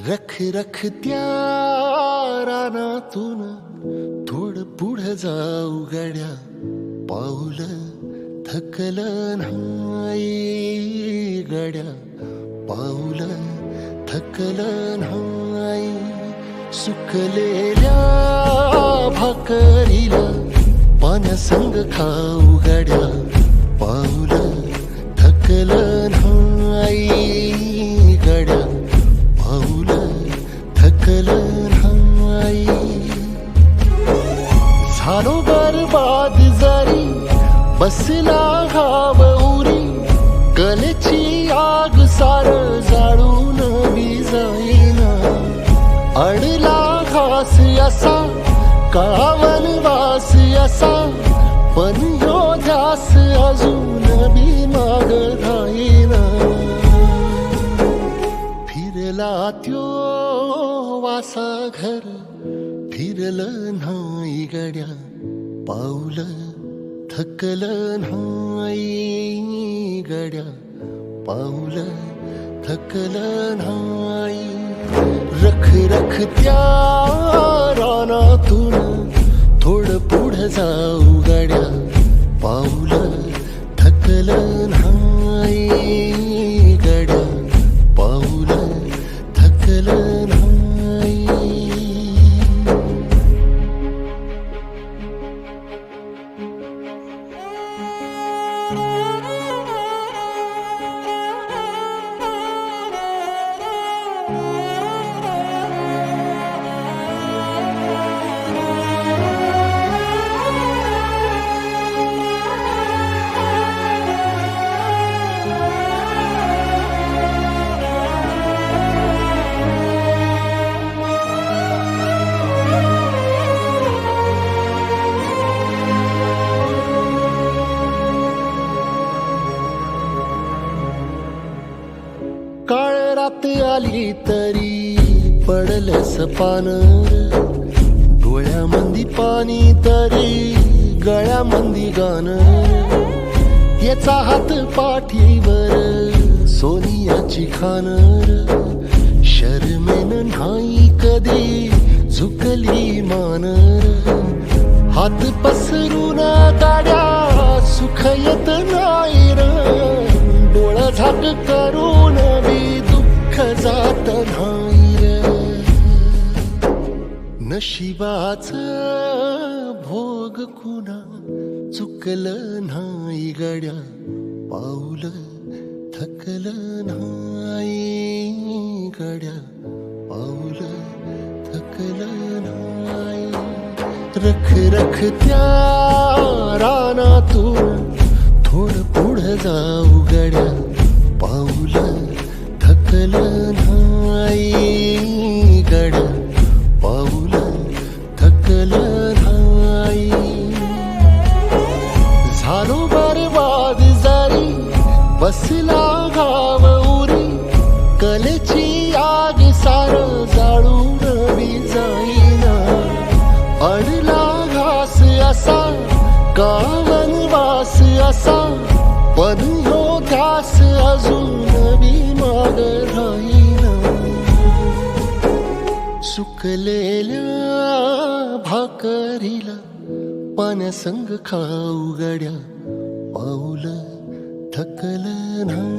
रख रख त्या रानातून थोडं पुढं जाऊ गड्या, पाऊल थकलं नाही गड्या, पाऊल थकलं नाही. सुकलेल्या भाकरीला पाण्यासंग खाऊ गड्या, पाऊल थकलं नाही गड्या, पाऊल थकलं नाही. झालो बरबाद जरी बसला घाव उरी, कलेची आग सार जाळून विजाईना. अडला घास असा काळा वनवास असा, पण ह्यो ध्यास अजून बी माग राहीना. फिरला त्यो वासा घर, फिरलं नाही गड्या, पाऊल थकलं नाही गड्या, पाऊल थकलं नाही. रख रख त्या रानातून थोडं पुढं जाऊ गड्या, पाऊल थकलं नाही गड्या, पाऊल थकलं नाही. काळ रात आली तरी पडलंस पान, डोळ्यामंदी पाणी तरी गळ्यामंदी गाण. याचा हात पाठीवर सोनियाची खान, शर्मेन नाही कधी झुकली मान. हात पसरून गाड्या सुख येत नाही र, डोळा झाक करून बी दुःख जात नाही रे. नशिबाच भोग कुणा चुकलं नाही गड्या, पाऊल थकलं नाही गड्या, पाऊल थकलं नाही. रख रख त्या रानातून थोडं पुढं जाऊ गड्या, पाऊल थकलं नाही गड्या, पाऊल थकलं नाही. झालो बरबाद जरी बसला घाव उरी, कलेची आग सार जाळून विजाईना. अडला घास असा का वनवास असा, पण ह्यो ध्यास अजून बी माग राहीना. सुकलेल्या भाकरीला पाण्यासंग खाऊ गड्या, पाऊल थकलं नाही